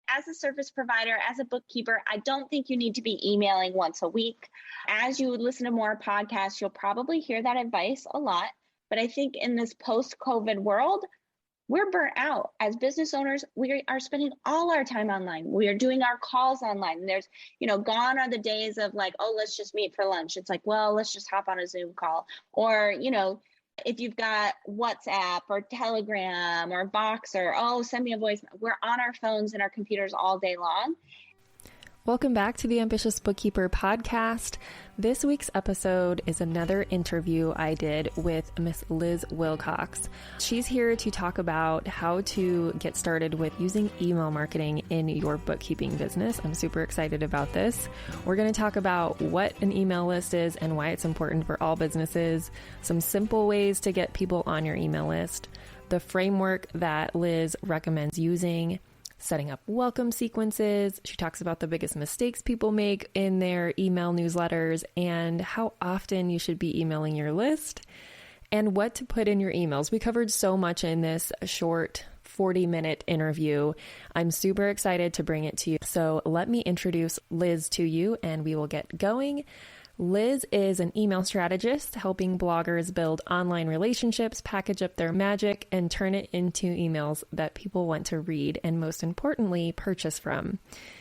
as a service provider, as a bookkeeper, I don't think you need to be emailing once a week. As you listen to more podcasts, you'll probably hear that advice a lot. But I think in this post-COVID world, we're burnt out. As business owners, we are spending all our time online. We are doing our calls online. There's, gone are the days of like, oh, let's just meet for lunch. It's like, well, let's just hop on a Zoom call. Or, if you've got WhatsApp or Telegram or Boxer, oh, send me a voice. We're on our phones and our computers all day long. Welcome back to the Ambitious Bookkeeper Podcast. This week's episode is another interview I did with Miss Liz Wilcox. She's here to talk about how to get started with using email marketing in your bookkeeping business. I'm super excited about this. We're going to talk about what an email list is and why it's important for all businesses, some simple ways to get people on your email list, the framework that Liz recommends using, setting up welcome sequences. She talks about the biggest mistakes people make in their email newsletters and how often you should be emailing your list and what to put in your emails. We covered so much in this short 40-minute interview. I'm super excited to bring it to you. So let me introduce Liz to you and we will get going. Liz is an email strategist helping bloggers build online relationships, package up their magic, and turn it into emails that people want to read and, most importantly, purchase from.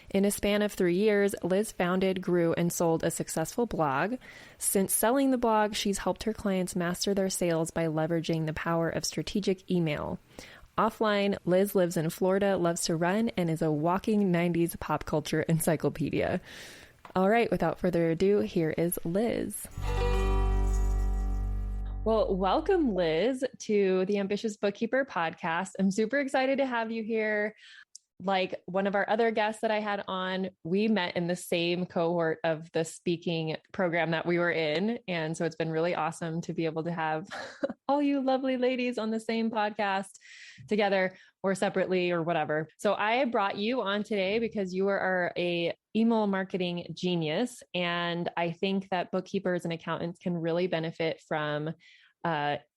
In a span of 3 years, Liz founded, grew, and sold a successful blog. Since selling the blog, she's helped her clients master their sales by leveraging the power of strategic email. Offline, Liz lives in Florida, loves to run, and is a walking 90s pop culture encyclopedia. All right, without further ado, here is Liz. Well, welcome, Liz, to the Ambitious Bookkeeper Podcast. I'm super excited to have you here. Like one of our other guests that I had on, we met in the same cohort of the speaking program that we were in. And so it's been really awesome to be able to have all you lovely ladies on the same podcast together or separately or whatever. So I brought you on today because you are a email marketing genius. And I think that bookkeepers and accountants can really benefit from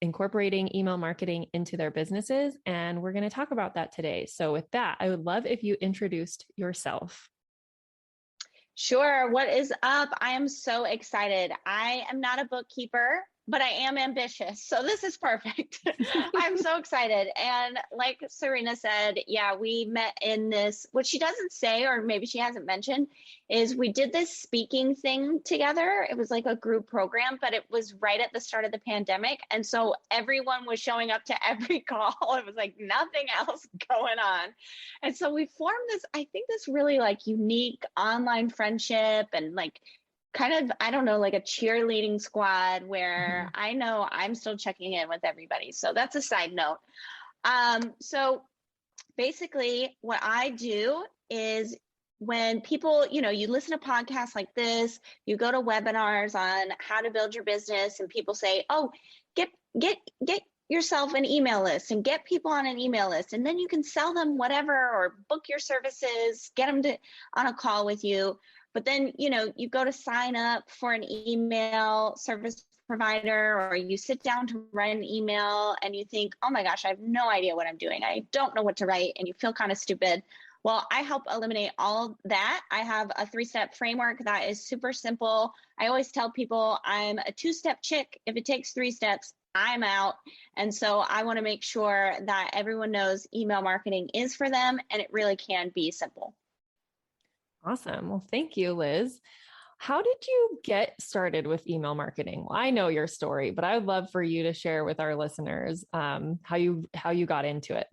incorporating email marketing into their businesses. And we're going to talk about that today. So with that, I would love if you introduced yourself. Sure. What is up? I am so excited. I am not a bookkeeper, but I am ambitious. So this is perfect. I'm so excited. And like Serena said, yeah, we met in this, what she doesn't say, or maybe she hasn't mentioned, is we did this speaking thing together. It was like a group program, but it was right at the start of the pandemic. And so everyone was showing up to every call. It was like nothing else going on. And so we formed this, I think this really like unique online friendship and like kind of, I don't know, like a cheerleading squad where I know I'm still checking in with everybody. So that's a side note. So basically what I do is when people, you listen to podcasts like this, you go to webinars on how to build your business and people say, oh, get yourself an email list and get people on an email list. And then you can sell them whatever, or book your services, get them on a call with you. But then, you go to sign up for an email service provider, or you sit down to write an email and you think, oh my gosh, I have no idea what I'm doing. I don't know what to write. And you feel kind of stupid. Well, I help eliminate all that. I have a 3-step framework that is super simple. I always tell people I'm a 2-step chick. If it takes 3 steps, I'm out. And so I want to make sure that everyone knows email marketing is for them, and it really can be simple. Awesome. Well, thank you, Liz. How did you get started with email marketing? Well, I know your story, but I would love for you to share with our listeners how you got into it.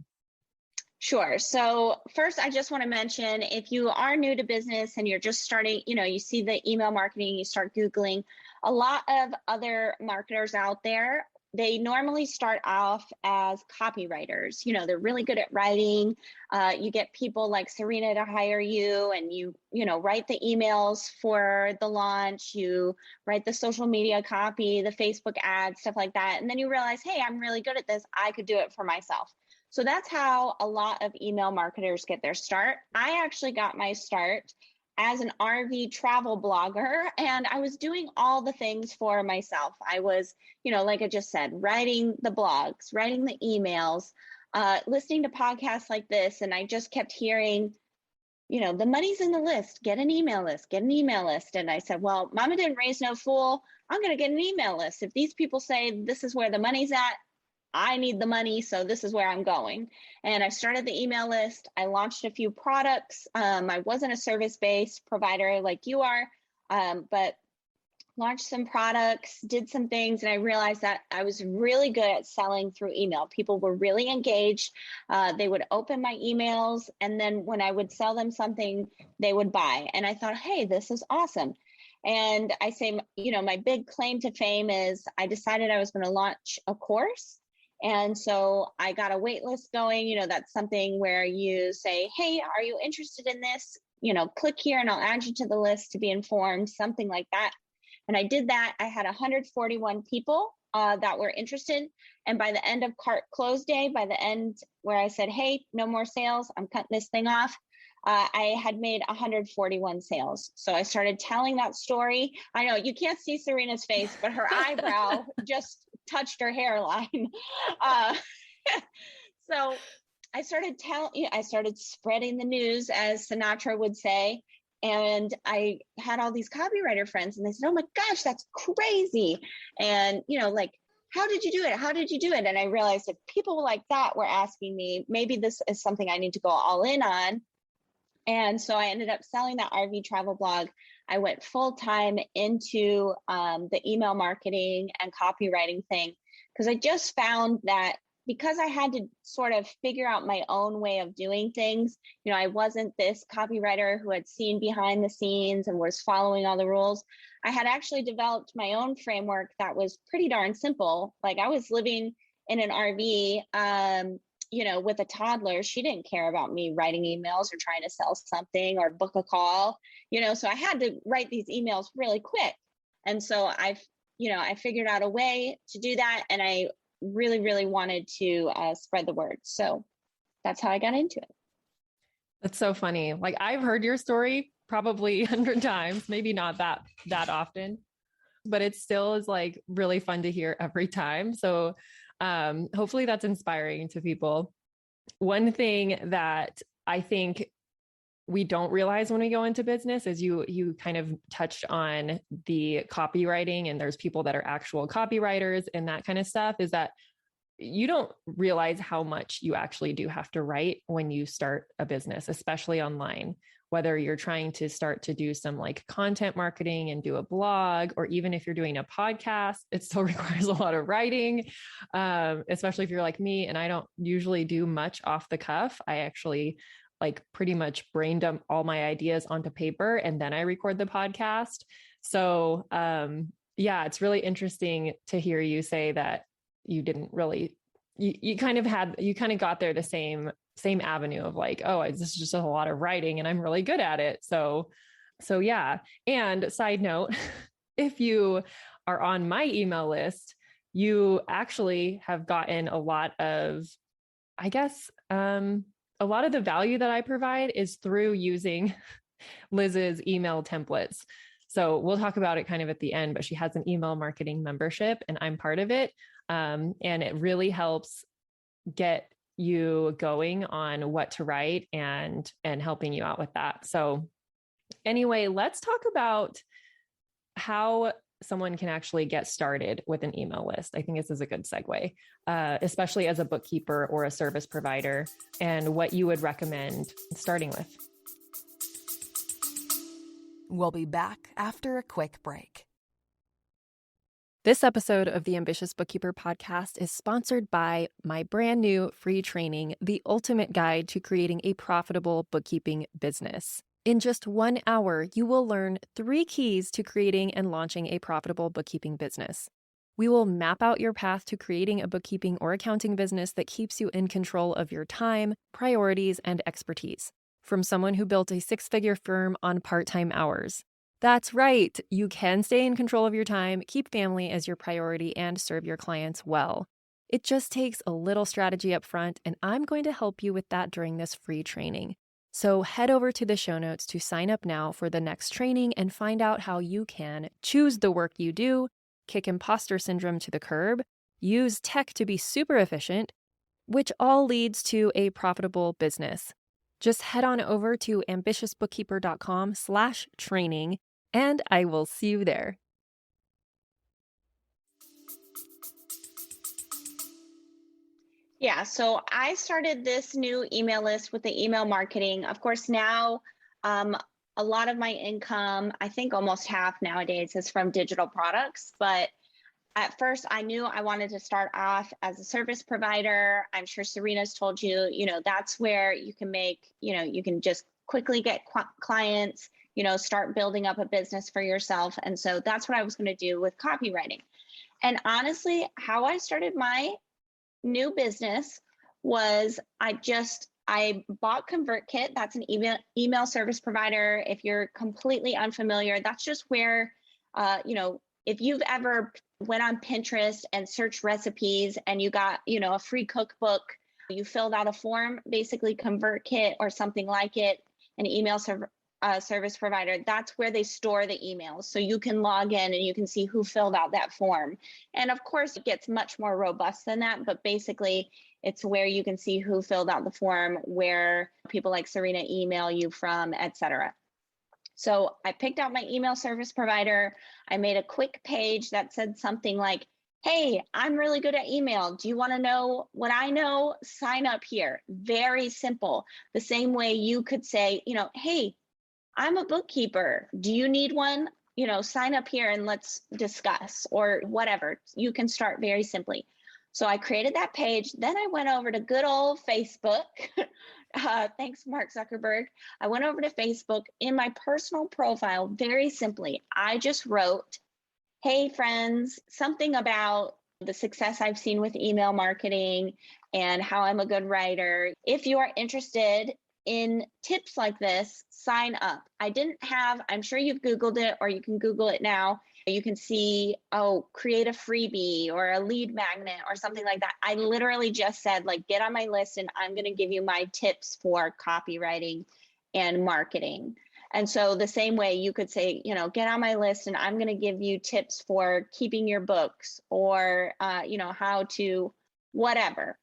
Sure. So first, I just want to mention, if you are new to business and you're just starting, you see the email marketing, you start Googling, a lot of other marketers out there, they normally start off as copywriters. They're really good at writing. You get people like Serena to hire you, and you write the emails for the launch, you write the social media copy, the Facebook ads, stuff like that. And then you realize, hey, I'm really good at this. I could do it for myself. So that's how a lot of email marketers get their start. I actually got my start as an RV travel blogger, and I was doing all the things for myself. I was, like I just said, writing the blogs, writing the emails, listening to podcasts like this. And I just kept hearing, the money's in the list, get an email list, get an email list. And I said, well, mama didn't raise no fool. I'm going to get an email list. If these people say this is where the money's at, I need the money. So this is where I'm going. And I started the email list. I launched a few products. I wasn't a service-based provider like you are, but launched some products, did some things, and I realized that I was really good at selling through email. People were really engaged. They would open my emails, and then when I would sell them something, they would buy. And I thought, hey, this is awesome. And I say, my big claim to fame is I decided I was going to launch a course. And so I got a wait list going. That's something where you say, hey, are you interested in this? Click here and I'll add you to the list to be informed, something like that. And I did that. I had 141 people that were interested. And by the end of cart close day, by the end where I said, hey, no more sales, I'm cutting this thing off, I had made 141 sales. So I started telling that story. I know you can't see Serena's face, but her eyebrow just touched her hairline. So I started spreading the news, as Sinatra would say. And I had all these copywriter friends, and they said, oh my gosh, that's crazy. And, how did you do it? How did you do it? And I realized that people like that were asking me, maybe this is something I need to go all in on. And so I ended up selling that RV travel blog. I went full time into the email marketing and copywriting thing, because I just found that because I had to sort of figure out my own way of doing things, I wasn't this copywriter who had seen behind the scenes and was following all the rules. I had actually developed my own framework that was pretty darn simple. Like I was living in an RV, with a toddler. She didn't care about me writing emails or trying to sell something or book a call, so I had to write these emails really quick. And so I figured out a way to do that. And I really, really wanted to spread the word. So that's how I got into it. That's so funny. Like I've heard your story probably 100 times, maybe not that often, but it still is like really fun to hear every time. So hopefully that's inspiring to people. One thing that I think we don't realize when we go into business is you kind of touched on the copywriting, and there's people that are actual copywriters and that kind of stuff, is that you don't realize how much you actually do have to write when you start a business, especially online, whether you're trying to start to do some like content marketing and do a blog, or even if you're doing a podcast, it still requires a lot of writing, especially if you're like me and I don't usually do much off the cuff. I actually like pretty much brain dump all my ideas onto paper and then I record the podcast. So, yeah, it's really interesting to hear you say that you didn't really, you kind of got there the same avenue of like, oh, this is just a lot of writing and I'm really good at it. So yeah. And side note, if you are on my email list, you actually have gotten a lot of, I guess, a lot of the value that I provide is through using Liz's email templates. So we'll talk about it kind of at the end, but she has an email marketing membership and I'm part of it. And it really helps get you going on what to write and helping you out with that. So anyway, let's talk about how someone can actually get started with an email list. I think this is a good segue, especially as a bookkeeper or a service provider, and what you would recommend starting with. We'll be back after a quick break. This episode of the Ambitious Bookkeeper Podcast is sponsored by my brand new free training, The Ultimate Guide to Creating a Profitable Bookkeeping Business. In just 1 hour, you will learn 3 keys to creating and launching a profitable bookkeeping business. We will map out your path to creating a bookkeeping or accounting business that keeps you in control of your time, priorities, and expertise. From someone who built a 6-figure firm on part-time hours. That's right. You can stay in control of your time, keep family as your priority, and serve your clients well. It just takes a little strategy up front, and I'm going to help you with that during this free training. So head over to the show notes to sign up now for the next training and find out how you can choose the work you do, kick imposter syndrome to the curb, use tech to be super efficient, which all leads to a profitable business. Just head on over to ambitiousbookkeeper.com/training, and I will see you there. Yeah, so I started this new email list with the email marketing. Of course, now a lot of my income, I think almost half nowadays, is from digital products. But at first, I knew I wanted to start off as a service provider. I'm sure Serena's told you, that's where you can make, you can just quickly get clients, start building up a business for yourself. And so that's what I was going to do with copywriting. And honestly, how I started my new business was I bought ConvertKit. That's an email service provider. If you're completely unfamiliar, that's just where, if you've ever went on Pinterest and searched recipes and you got, a free cookbook, you filled out a form, basically ConvertKit or something like it, an email service provider, that's where they store the emails. So you can log in and you can see who filled out that form. And of course, it gets much more robust than that, but basically it's where you can see who filled out the form, where people like Serena email you from, etc. So I picked out my email service provider. I made a quick page that said something like, hey, I'm really good at email. Do you want to know what I know? Sign up here. Very simple. The same way you could say, hey, I'm a bookkeeper. Do you need one? Sign up here and let's discuss, or whatever. You can start very simply. So I created that page. Then I went over to good old Facebook. Thanks, Mark Zuckerberg. I went over to Facebook. In my personal profile, very simply, I just wrote, hey, friends, something about the success I've seen with email marketing and how I'm a good writer. If you are interested in tips like this, sign up. I'm sure you've Googled it, or you can Google it now. You can see, create a freebie or a lead magnet or something like that. I literally just said, get on my list and I'm going to give you my tips for copywriting and marketing. And so the same way you could say, get on my list and I'm going to give you tips for keeping your books, or, how to whatever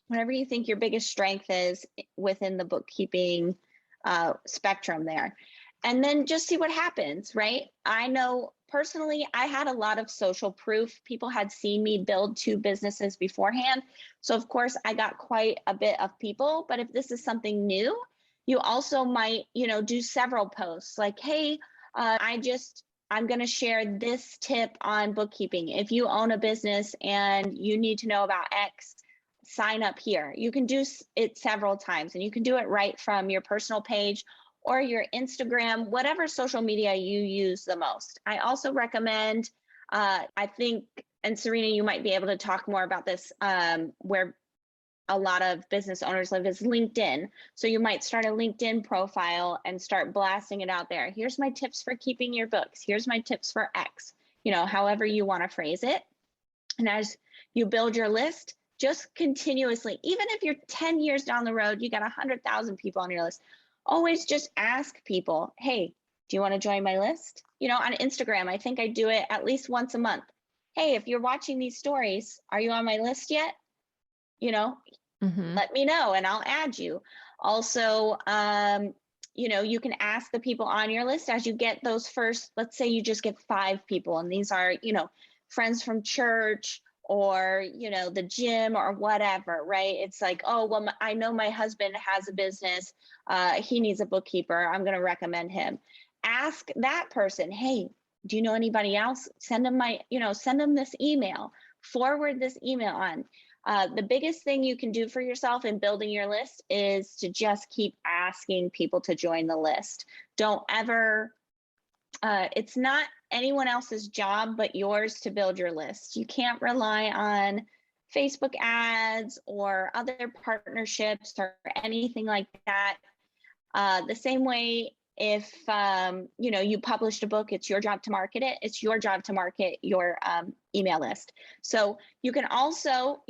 you think your biggest strength is within the bookkeeping spectrum there. And then just see what happens, right? I know personally, I had a lot of social proof. People had seen me build 2 businesses beforehand. So of course I got quite a bit of people, but if this is something new, you also might, do several posts like, hey, I'm going to share this tip on bookkeeping. If you own a business and you need to know about X, sign up here. You can do it several times, and you can do it right from your personal page or your Instagram, whatever social media you use the most. I also recommend, I think, and Serena, you might be able to talk more about this, where a lot of business owners live, is LinkedIn. So you might start a LinkedIn profile and start blasting it out there. Here's my tips for keeping your books. Here's my tips for X, however you want to phrase it. And as you build your list, just continuously, even if you're 10 years down the road, you got 100,000 people on your list, always just ask people, hey, do you want to join my list? On Instagram, I think I do it at least once a month. Hey, if you're watching these stories, are you on my list yet? Let me know and I'll add you. Also, you can ask the people on your list as you get those first, let's say you just get 5 people, and these are, friends from church, or, the gym or whatever, right? It's like, oh, well, I know my husband has a business. He needs a bookkeeper. I'm going to recommend him. Ask that person, hey, do you know anybody else? Send them send them this email, forward this email on. The biggest thing you can do for yourself in building your list is to just keep asking people to join the list. Don't ever, it's not anyone else's job but yours to build your list. You can't rely on Facebook ads or other partnerships or anything like that. The same way, if you published a book, it's your job to market it. It's your job to market your email list. So you can also,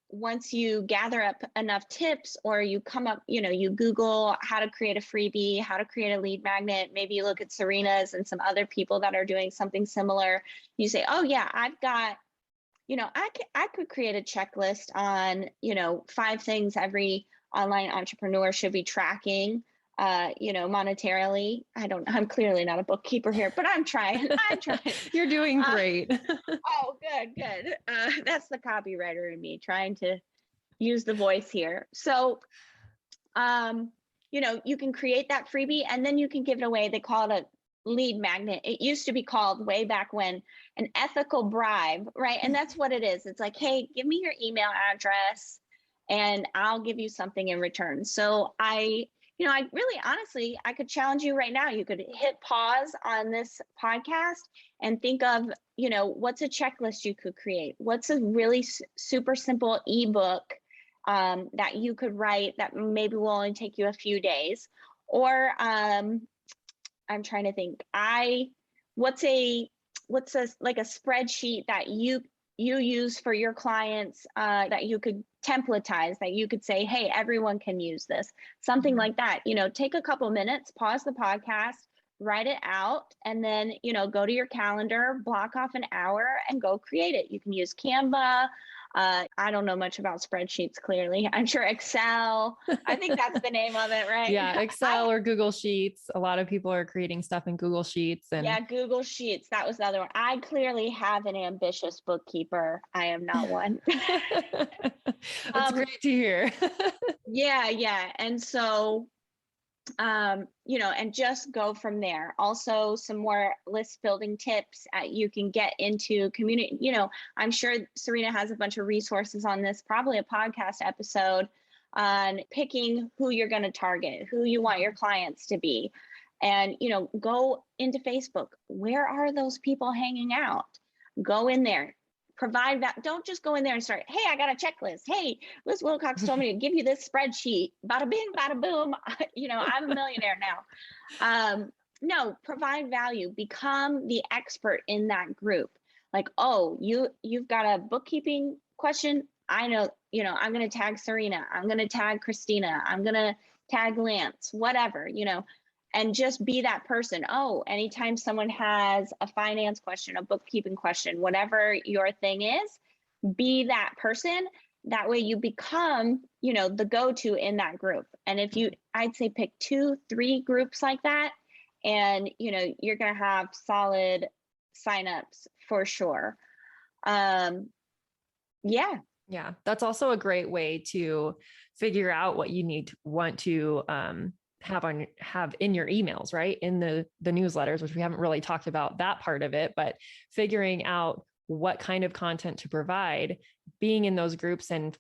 once you gather up enough tips, or you come up, you Google how to create a freebie, how to create a lead magnet, maybe you look at Serena's and some other people that are doing something similar. You say, oh yeah, I've got, I could create a checklist on, 5 things every online entrepreneur should be tracking, monetarily. I'm clearly not a bookkeeper here, but I'm trying. You're doing great. Oh, good. That's the copywriter in me trying to use the voice here. So, you can create that freebie and then you can give it away. They call it a lead magnet. It used to be called way back when an ethical bribe, right? And that's what it is. It's like, hey, give me your email address and I'll give you something in return. So I really honestly, I could challenge you right now. You could hit pause on this podcast and think of, what's a checklist you could create? What's a really super simple ebook that you could write that maybe will only take you a few days? Or I'm trying to think. What's a like a spreadsheet that you use for your clients that you could templatize, that you could say, hey, everyone can use this, something like that. Take a couple minutes, pause the podcast, write it out, and then go to your calendar, block off an hour and go create it. You can use Canva. I don't know much about spreadsheets, clearly. I'm sure Excel. I think that's the name of it, right? Yeah, Excel or Google Sheets. A lot of people are creating stuff in Google Sheets. Yeah, Google Sheets. That was the other one. I clearly have an ambitious bookkeeper. I am not one. That's great to hear. Yeah. And so, and just go from there. Also, some more list building tips you can get into community. I'm sure Serena has a bunch of resources on this, probably a podcast episode on picking who you're going to target, who you want your clients to be. And, go into Facebook. Where are those people hanging out? Go in there. Provide that. Don't just go in there and start, hey, I got a checklist. Hey, Liz Wilcox told me to give you this spreadsheet. Bada bing, bada boom. I'm a millionaire now. No, provide value. Become the expert in that group. Like, oh, you've got a bookkeeping question. I know, I'm going to tag Serena. I'm going to tag Christina. I'm going to tag Lance, whatever, and just be that person. Oh, anytime someone has a finance question, a bookkeeping question, whatever your thing is, be that person. That way you become, the go-to in that group. And I'd say pick 2-3 groups like that, and, you're going to have solid signups for sure. Yeah. That's also a great way to figure out what you want to, have in your emails, right? In the newsletters, which we haven't really talked about that part of it, but figuring out what kind of content to provide, being in those groups and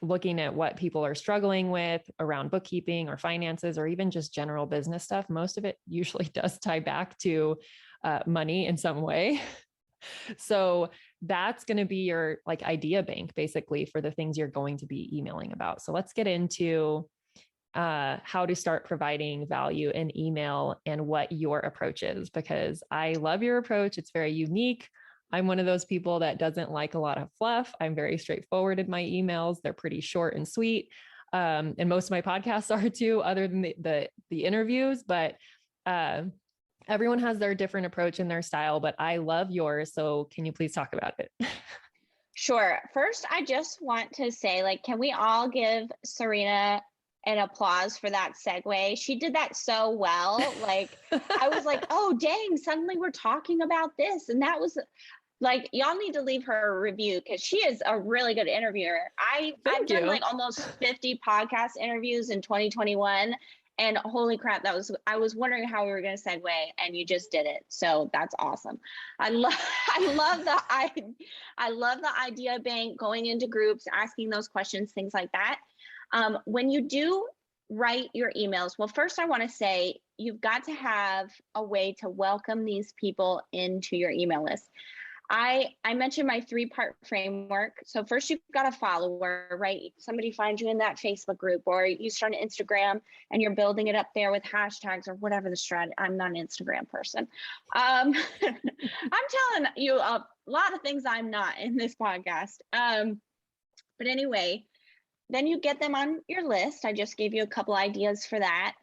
looking at what people are struggling with around bookkeeping or finances, or even just general business stuff. Most of it usually does tie back to money in some way. So that's going to be your idea bank, basically, for the things you're going to be emailing about. So let's get into how to start providing value in email and what your approach is, because I love your approach. It's very unique. I'm one of those people that doesn't like a lot of fluff. I'm very straightforward in my emails. They're pretty short and sweet. And most of my podcasts are too, other than the interviews, but everyone has their different approach and their style, but I love yours. So can you please talk about it? Sure. First, I just want to say, can we all give Serena an applause for that segue? She did that so well. I was like, oh, dang, suddenly we're talking about this. And that was y'all need to leave her a review, because she is a really good interviewer. I've done almost 50 podcast interviews in 2021. And holy crap, I was wondering how we were going to segue, and you just did it. So that's awesome. I love the idea bank, going into groups, asking those questions, things like that. When you do write your emails, well, first I want to say you've got to have a way to welcome these people into your email list. I mentioned my 3-part framework. So first you've got a follower, right? Somebody finds you in that Facebook group, or you start an Instagram and you're building it up there with hashtags or whatever the strategy. I'm not an Instagram person. I'm telling you a lot of things I'm not in this podcast. But anyway, then you get them on your list. I just gave you a couple ideas for that.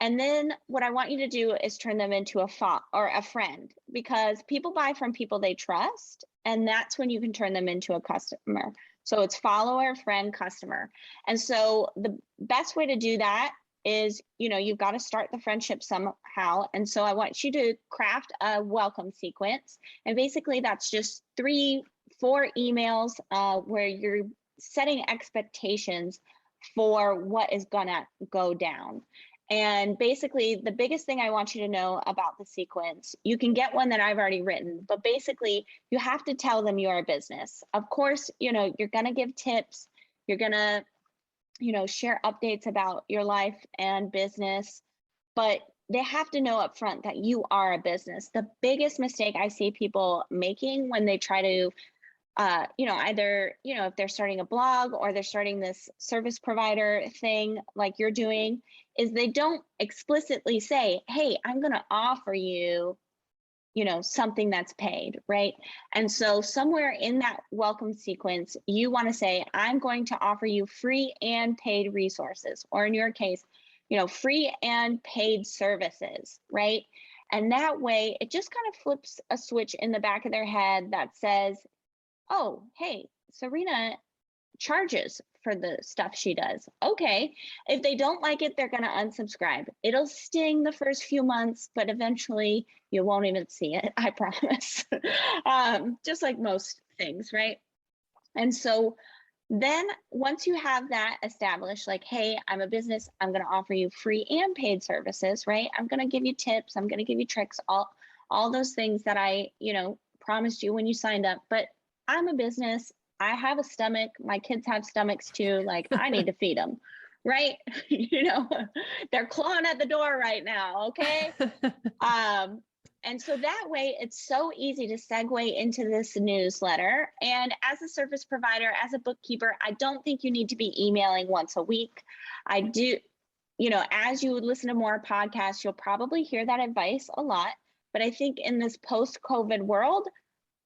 And then what I want you to do is turn them into a friend, because people buy from people they trust. And that's when you can turn them into a customer. So it's follower, friend, customer. And so the best way to do that is, you've got to start the friendship somehow. And so I want you to craft a welcome sequence. And basically that's just 3-4 emails where you're setting expectations for what is gonna go down. And basically the biggest thing I want you to know about the sequence, you can get one that I've already written, but basically you have to tell them you're a business. Of course, you're gonna give tips, you're gonna share updates about your life and business, but they have to know up front that you are a business. The biggest mistake I see people making when they try to, either, if they're starting a blog or they're starting this service provider thing like you're doing, is they don't explicitly say, hey, I'm going to offer you, something that's paid, right? And so somewhere in that welcome sequence, you want to say, I'm going to offer you free and paid resources, or in your case, free and paid services, right? And that way it just kind of flips a switch in the back of their head that says, oh, hey, Serena charges for the stuff she does. Okay. If they don't like it, they're going to unsubscribe. It'll sting the first few months, but eventually you won't even see it. I promise. Just like most things, right? And so then once you have that established, like, hey, I'm a business, I'm going to offer you free and paid services, right? I'm going to give you tips. I'm going to give you tricks, all those things that I, promised you when you signed up. But I'm a business. I have a stomach. My kids have stomachs too. Like, I need to feed them, right? They're clawing at the door right now. Okay. And so that way it's so easy to segue into this newsletter. And as a service provider, as a bookkeeper, I don't think you need to be emailing once a week. I do, as you would listen to more podcasts, you'll probably hear that advice a lot. But I think in this post-COVID world,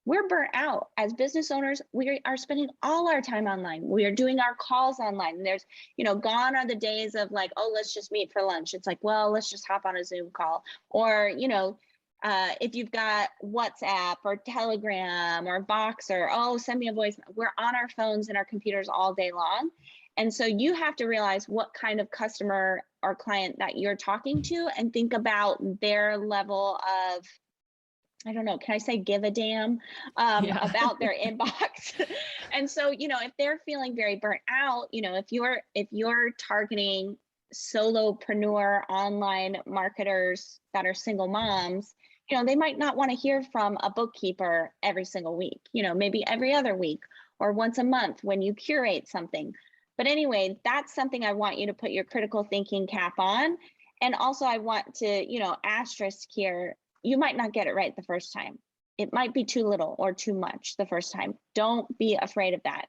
we're burnt out as business owners. We are spending all our time online. We are doing our calls online. There's, gone are the days of like, oh, let's just meet for lunch. It's like, well, let's just hop on a Zoom call. Or, if you've got WhatsApp or Telegram or Boxer, oh, send me a voice. We're on our phones and our computers all day long. And so you have to realize what kind of customer or client that you're talking to and think about their level of, I don't know, can I say give a damn about their inbox? And so, if they're feeling very burnt out, if you're targeting solopreneur online marketers that are single moms, they might not want to hear from a bookkeeper every single week, maybe every other week or once a month when you curate something. But anyway, that's something I want you to put your critical thinking cap on. And also I want to, asterisk here, you might not get it right the first time. It might be too little or too much the first time. Don't be afraid of that.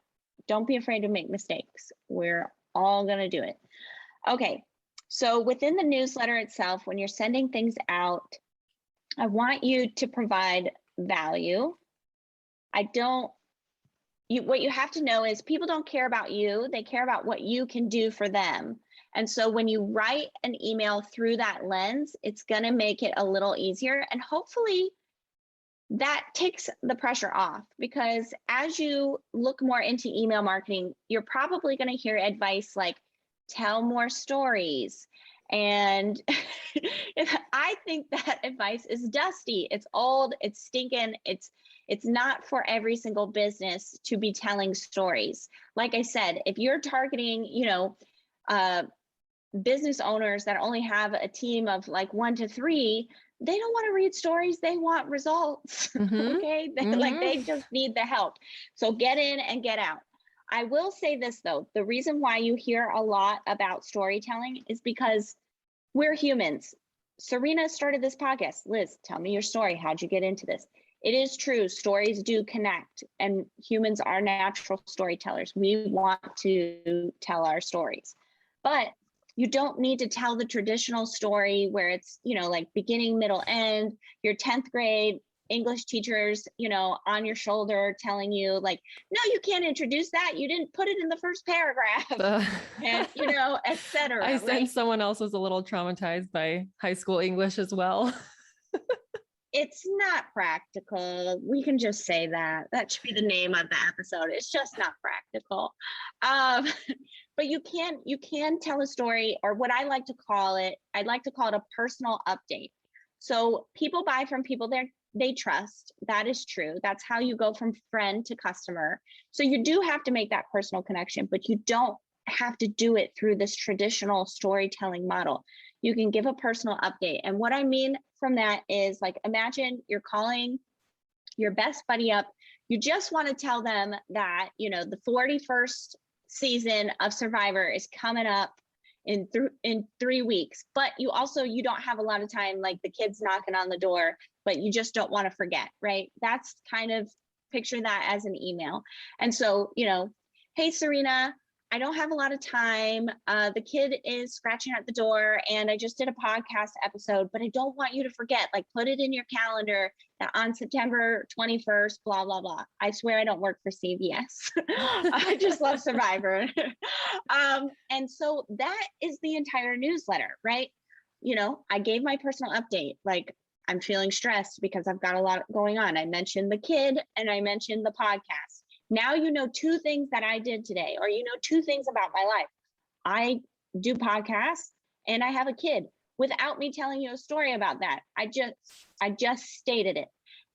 Don't be afraid to make mistakes. We're all going to do it. Okay. So within the newsletter itself, when you're sending things out, I want you to provide value. What you have to know is people don't care about you. They care about what you can do for them. And so when you write an email through that lens, it's going to make it a little easier. And hopefully that takes the pressure off, because as you look more into email marketing, you're probably going to hear advice like tell more stories. And I think that advice is dusty. It's old, it's stinking. It's not for every single business to be telling stories. Like I said, if you're targeting, business owners that only have a team of like 1 to 3, they don't want to read stories. They want results. Mm-hmm. Okay. Like they just need the help. So get in and get out. I will say this though, the reason why you hear a lot about storytelling is because we're humans. Serena started this podcast. Liz, tell me your story. How'd you get into this? It is true. Stories do connect, and humans are natural storytellers. We want to tell our stories, but you don't need to tell the traditional story where it's, like beginning, middle, end, your 10th grade English teachers, on your shoulder telling you like, no, you can't introduce that. You didn't put it in the first paragraph, and, et cetera. I sense someone else was a little traumatized by high school English as well. it's not practical. We can just say that. That should be the name of the episode. It's just not practical. Um, but you can tell a story, or what I like to call it, I'd like to call it a personal update. So people buy from people they trust. That is true. That's how you go from friend to customer. So you do have to make that personal connection, but you don't have to do it through this traditional storytelling model. You can give a personal update. And what I mean from that is, like, imagine you're calling your best buddy up. You just want to tell them that, the 41st season of Survivor is coming up in 3 weeks, but you don't have a lot of time, like the kids knocking on the door, but you just don't want to forget, right? That's kind of, picture that as an email. And so, hey, Serena, I don't have a lot of time. The kid is scratching at the door and I just did a podcast episode, but I don't want you to forget, like, put it in your calendar that on September 21st, blah, blah, blah. I swear I don't work for CVS. I just love Survivor. And so that is the entire newsletter, right? I gave my personal update, like, I'm feeling stressed because I've got a lot going on. I mentioned the kid and I mentioned the podcast. Now you know 2 things that I did today, or 2 things about my life. I do podcasts and I have a kid, without me telling you a story about that. I just stated it.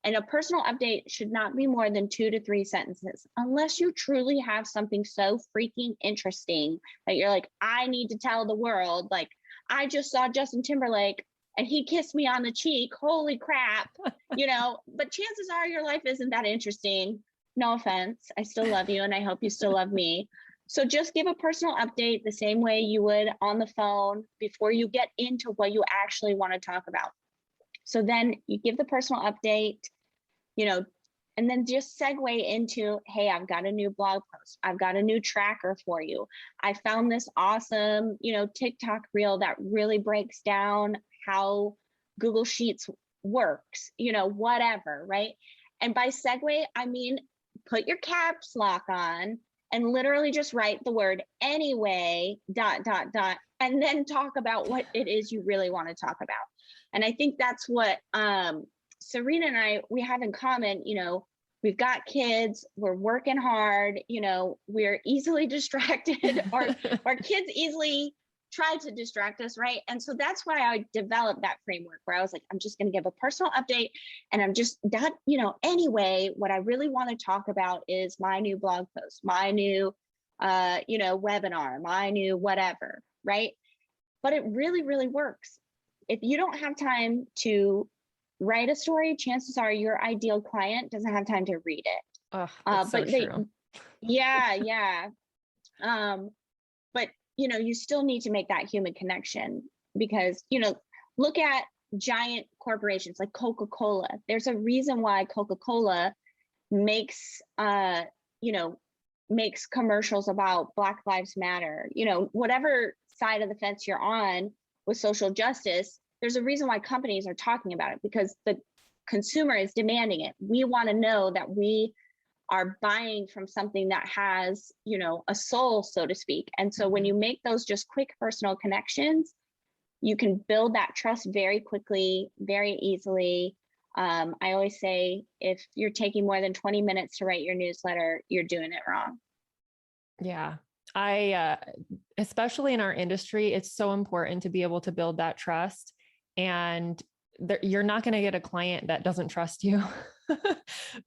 And a personal update should not be more than 2 to 3 sentences, unless you truly have something so freaking interesting that you're like, I need to tell the world, like, I just saw Justin Timberlake and he kissed me on the cheek. Holy crap. But chances are your life isn't that interesting. No offense. I still love you and I hope you still love me. So just give a personal update the same way you would on the phone before you get into what you actually want to talk about. So then you give the personal update, and then just segue into, hey, I've got a new blog post. I've got a new tracker for you. I found this awesome, TikTok reel that really breaks down how Google Sheets works, whatever, right? And by segue, I mean, put your caps lock on and literally just write the word anyway, ... and then talk about what it is you really want to talk about. And I think that's what Serena and we have in common. We've got kids, we're working hard, we're easily distracted, or kids easily try to distract us, right? And so that's why I developed that framework where I was like, I'm just going to give a personal update, and I'm just that, anyway, what I really want to talk about is my new blog post, my new, webinar, my new whatever, right? But it really, really works. If you don't have time to write a story, chances are your ideal client doesn't have time to read it. Oh, that's so true. Yeah. But you still need to make that human connection, because, look at giant corporations like Coca-Cola. There's a reason why Coca-Cola makes commercials about Black Lives Matter. Whatever side of the fence you're on with social justice, there's a reason why companies are talking about it, because the consumer is demanding it. We want to know that we are buying from something that has, a soul, so to speak. And so when you make those just quick personal connections, you can build that trust very quickly, very easily. I always say, if you're taking more than 20 minutes to write your newsletter, you're doing it wrong. Yeah. Especially in our industry, it's so important to be able to build that trust, and you're not going to get a client that doesn't trust you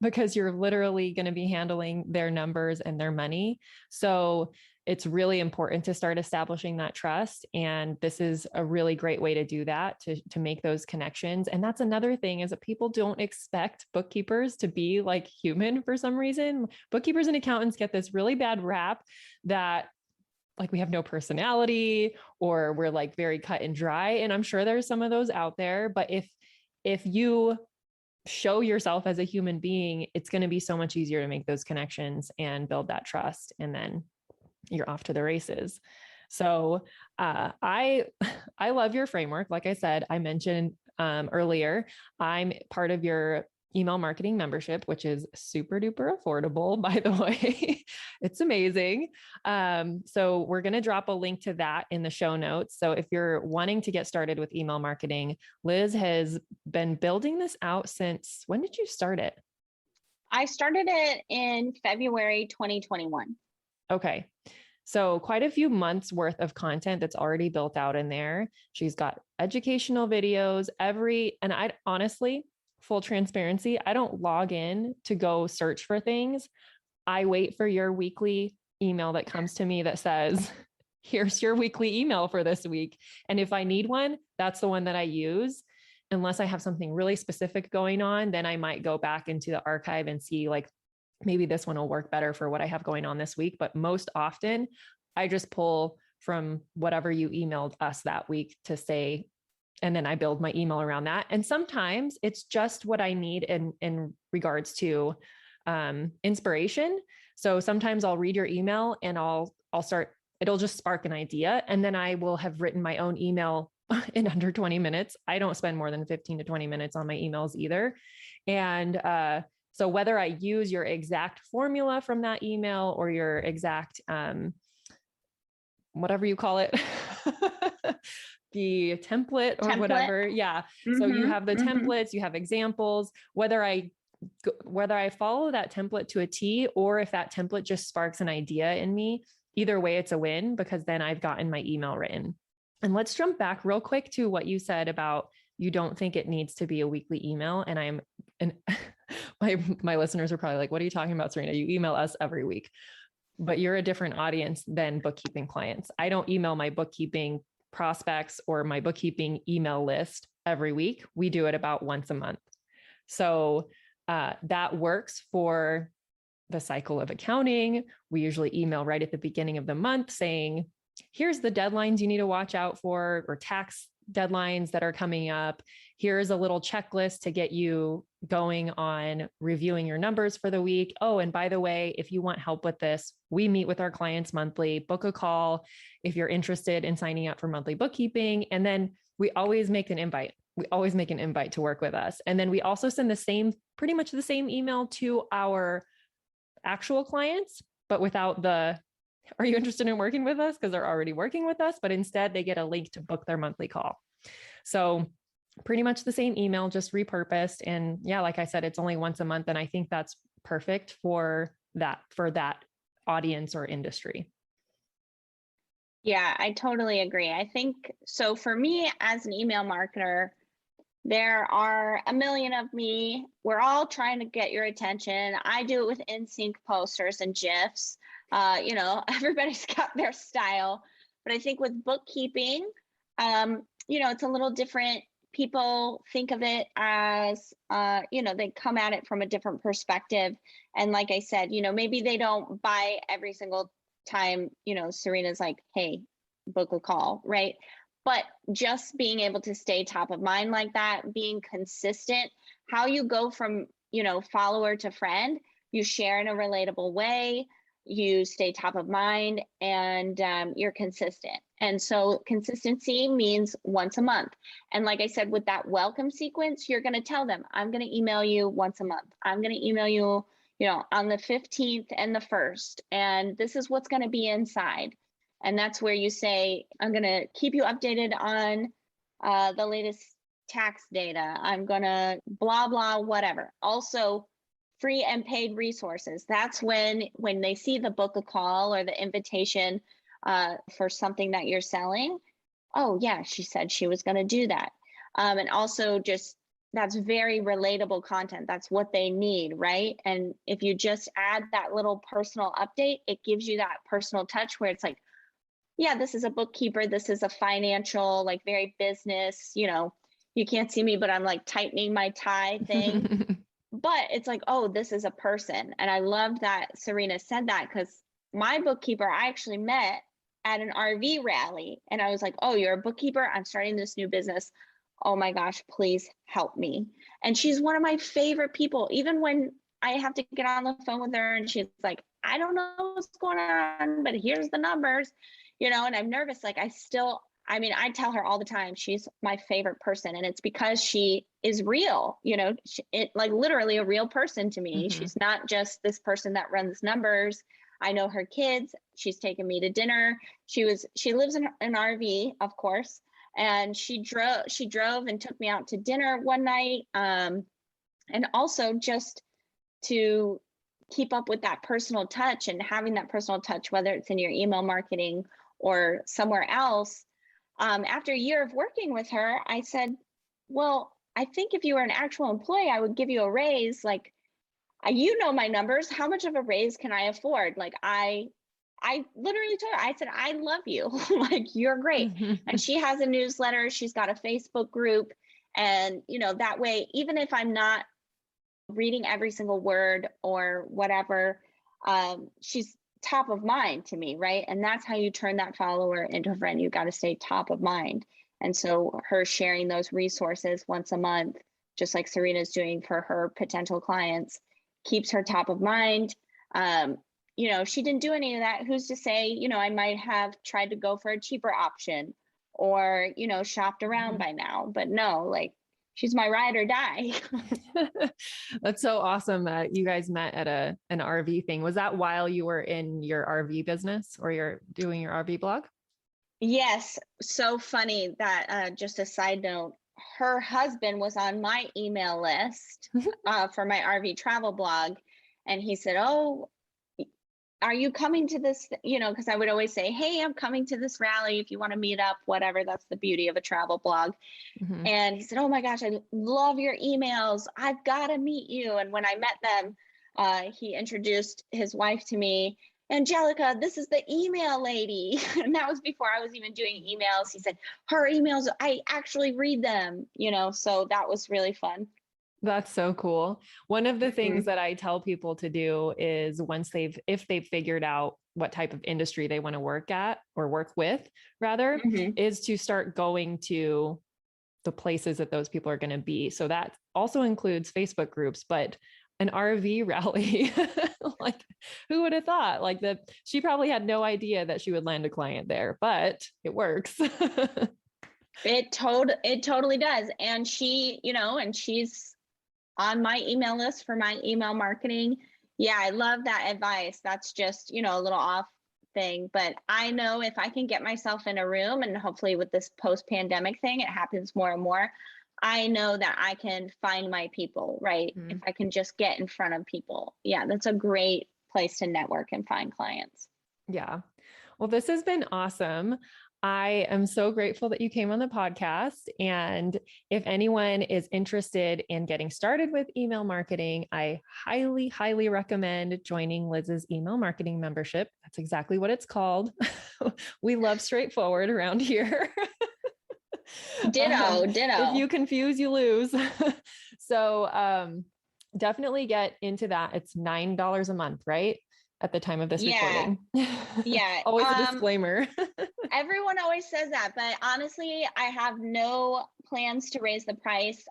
because you're literally going to be handling their numbers and their money. So it's really important to start establishing that trust. And this is a really great way to do that, to make those connections. And that's another thing, is that people don't expect bookkeepers to be like human for some reason. Bookkeepers and accountants get this really bad rap that, like, we have no personality, or we're like very cut and dry. And I'm sure there's some of those out there, but if you show yourself as a human being, it's going to be so much easier to make those connections and build that trust. And then you're off to the races. So I love your framework. Like I said, I mentioned earlier, I'm part of your email marketing membership, which is super duper affordable, by the way. It's amazing. So we're going to drop a link to that in the show notes. So if you're wanting to get started with email marketing, Liz has been building this out since, when did you start it? I started it in February 2021. Okay. So quite a few months worth of content that's already built out in there. She's got educational videos, and I honestly, full transparency, I don't log in to go search for things. I wait for your weekly email that comes to me that says, here's your weekly email for this week. And if I need one, that's the one that I use. Unless I have something really specific going on, then I might go back into the archive and see like, maybe this one will work better for what I have going on this week. But most often I just pull from whatever you emailed us that week to say, and then I build my email around that. And sometimes it's just what I need in regards to inspiration. So sometimes I'll read your email and it'll just spark an idea. And then I will have written my own email in under 20 minutes. I don't spend more than 15 to 20 minutes on my emails either. And, so whether I use your exact formula from that email or your exact, whatever you call it, the template or whatever. Yeah. Mm-hmm, so you have the templates, you have examples, whether I follow that template to a T, or if that template just sparks an idea in me, either way, it's a win because then I've gotten my email written. And let's jump back real quick to what you said about you don't think it needs to be a weekly email. And my listeners are probably like, what are you talking about, Serena? You email us every week, but you're a different audience than bookkeeping clients. I don't email my bookkeeping prospects or my bookkeeping email list every week. We do it about once a month. So that works for the cycle of accounting. We usually email right at the beginning of the month saying, here's the deadlines you need to watch out for, or tax deadlines that are coming up. Here's a little checklist to get you going on reviewing your numbers for the week. Oh, and by the way, if you want help with this, we meet with our clients monthly. Book a call if you're interested in signing up for monthly bookkeeping. And then we always make an invite. We always make an invite to work with us. And then we also send pretty much the same email to our actual clients, but without the, are you interested in working with us? Because they're already working with us, but instead they get a link to book their monthly call. So pretty much the same email, just repurposed. And yeah, like I said, it's only once a month. And I think that's perfect for that audience or industry. Yeah, I totally agree. I think so. For me as an email marketer, there are a million of me. We're all trying to get your attention. I do it with in-sync posters and GIFs. Everybody's got their style, but I think with bookkeeping, it's a little different. People think of it as, they come at it from a different perspective. And like I said, maybe they don't buy every single time, Serena's like, hey, book a call, right? But just being able to stay top of mind like that, being consistent, how you go from, follower to friend, you share in a relatable way, you stay top of mind, and you're consistent. And so consistency means once a month. And like I said, with that welcome sequence, you're going to tell them, I'm going to email you once a month. I'm going to email you, on the 15th and the 1st. And this is what's going to be inside. And that's where you say, I'm going to keep you updated on the latest tax data. I'm going to blah, blah, whatever. Also, free and paid resources. That's when they see the book a call or the invitation for something that you're selling. Oh yeah, she said she was going to do that. And also just, that's very relatable content. That's what they need, right? And if you just add that little personal update, it gives you that personal touch where it's like, yeah, this is a bookkeeper. This is a financial, like very business, you can't see me, but I'm like tightening my tie thing. But it's like, oh, this is a person. And I loved that Serena said that, because my bookkeeper, I actually met at an RV rally. And I was like, oh, you're a bookkeeper? I'm starting this new business. Oh my gosh, please help me. And she's one of my favorite people. Even when I have to get on the phone with her and she's like, I don't know what's going on, but here's the numbers, and I'm nervous. Like, I still I mean, I tell her all the time, she's my favorite person. And it's because she is real, like literally a real person to me. Mm-hmm. She's not just this person that runs numbers. I know her kids. She's taken me to dinner. She lives in an RV, of course. And she drove and took me out to dinner one night. And also just to keep up with that personal touch and having that personal touch, whether it's in your email marketing or somewhere else. After a year of working with her, I said, well, I think if you were an actual employee, I would give you a raise. Like, you know my numbers. How much of a raise can I afford? Like, I literally told her, I said, I love you. Like, you're great. And she has a newsletter. She's got a Facebook group. And, that way, even if I'm not reading every single word or whatever, she's top of mind to me, right? And that's how you turn that follower into a friend. You got to stay top of mind. And so her sharing those resources once a month, just like Serena's doing for her potential clients, keeps her top of mind. If she didn't do any of that, who's to say, I might have tried to go for a cheaper option or, shopped around by now, but no, like, she's my ride or die. That's so awesome that you guys met at an RV thing. Was that while you were in your RV business or you're doing your RV blog? Yes. So funny that just a side note, her husband was on my email list for my RV travel blog. And he said, oh, are you coming to this? Because I would always say, hey, I'm coming to this rally. If you want to meet up, whatever. That's the beauty of a travel blog. Mm-hmm. And he said, oh my gosh, I love your emails. I've got to meet you. And when I met them, he introduced his wife to me. Angelica, this is the email lady. And that was before I was even doing emails. He said, her emails, I actually read them, so that was really fun. That's so cool. One of the things that I tell people to do is if they've figured out what type of industry they want to work at or work with rather, is to start going to the places that those people are going to be. So that also includes Facebook groups, but an RV rally, like who would have thought she probably had no idea that she would land a client there, but it works. It totally does. And she's on my email list for my email marketing. Yeah, I love that advice. That's just, a little off thing. But I know if I can get myself in a room, and hopefully with this post-pandemic thing, it happens more and more, I know that I can find my people, right? If I can just get in front of people. Yeah, that's a great place to network and find clients. Yeah. Well, this has been awesome. I am so grateful that you came on the podcast. And if anyone is interested in getting started with email marketing, I highly, highly recommend joining Liz's email marketing membership. That's exactly what it's called. We love straightforward around here. Ditto. If you confuse, you lose. So definitely get into that. It's $9 a month, right? At the time of this recording. Yeah. Always a disclaimer. Everyone always says that, but honestly, I have no plans to raise the price.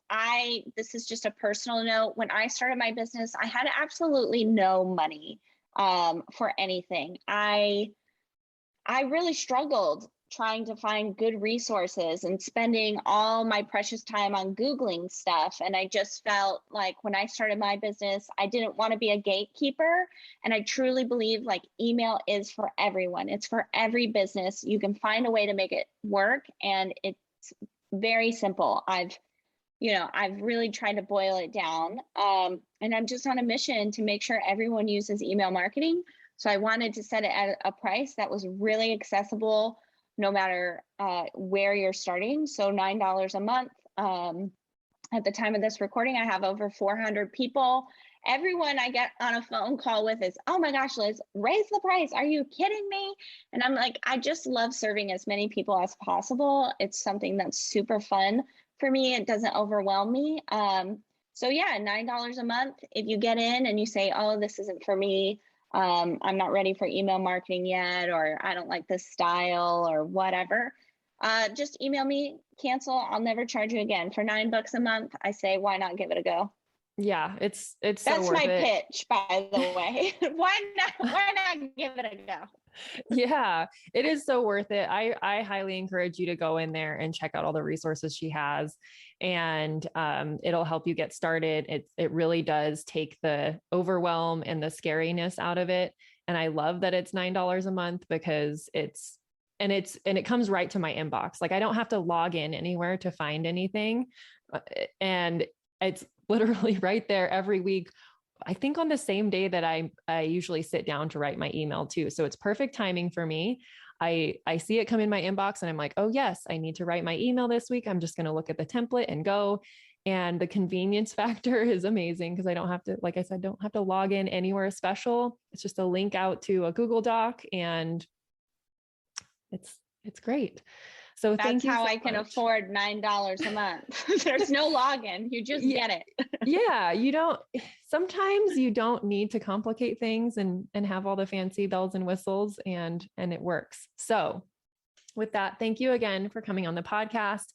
This is just a personal note. When I started my business, I had absolutely no money for anything. I really struggled trying to find good resources and spending all my precious time on Googling stuff. And I just felt like when I started my business, I didn't want to be a gatekeeper. And I truly believe like email is for everyone. It's for every business. You can find a way to make it work. And it's very simple. I've really tried to boil it down. And I'm just on a mission to make sure everyone uses email marketing. So I wanted to set it at a price that was really accessible, no matter where you're starting. So $9 a month. At the time of this recording, I have over 400 people. Everyone I get on a phone call with is, oh my gosh, Liz, raise the price. Are you kidding me? And I'm like, I just love serving as many people as possible. It's something that's super fun for me. It doesn't overwhelm me. So yeah, $9 a month. If you get in and you say, oh, this isn't for me, I'm not ready for email marketing yet, or I don't like this style or whatever, just email me, cancel. I'll never charge you again. For $9 a month, I say, why not give it a go? Yeah, it's that's so worth my it. pitch, by the way. Why not give it a go? Yeah, it is so worth it. I highly encourage you to go in there and check out all the resources she has, and it'll help you get started. It really does take the overwhelm and the scariness out of it. And I love that it's $9 a month because it comes right to my inbox. Like I don't have to log in anywhere to find anything. And it's literally right there every week. I think on the same day that I usually sit down to write my email too. So it's perfect timing for me. I see it come in my inbox and I'm like, oh yes, I need to write my email this week. I'm just going to look at the template and go. And the convenience factor is amazing because I don't have to, like I said, don't have to log in anywhere special. It's just a link out to a Google Doc and it's great. So thank you. That's how so I can much. afford $9 a month. There's no login. You just get it. Yeah. Sometimes you don't need to complicate things and have all the fancy bells and whistles and it works. So with that, thank you again for coming on the podcast.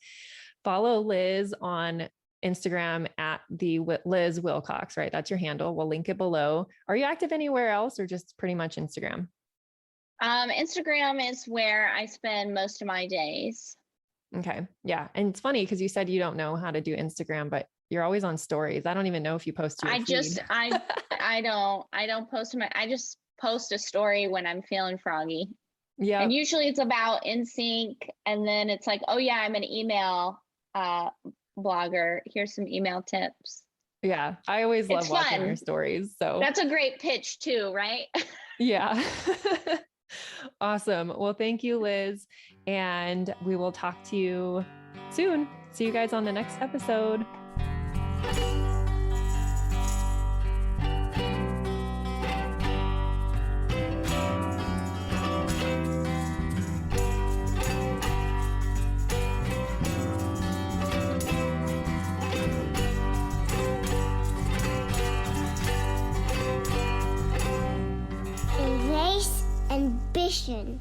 Follow Liz on Instagram at the Liz Wilcox, right? That's your handle. We'll link it below. Are you active anywhere else or just pretty much Instagram? Instagram is where I spend most of my days. Okay. Yeah. And it's funny because you said you don't know how to do Instagram, but you're always on stories. I don't even know if you post to your feed. I don't post I just post a story when I'm feeling froggy. Yeah. And usually it's about InSync. And then it's like, oh yeah, I'm an email blogger. Here's some email tips. Yeah. I always love watching your stories. So that's a great pitch too, right? Yeah. Awesome. Well, thank you, Liz. And we will talk to you soon. See you guys on the next episode. Erase ambition.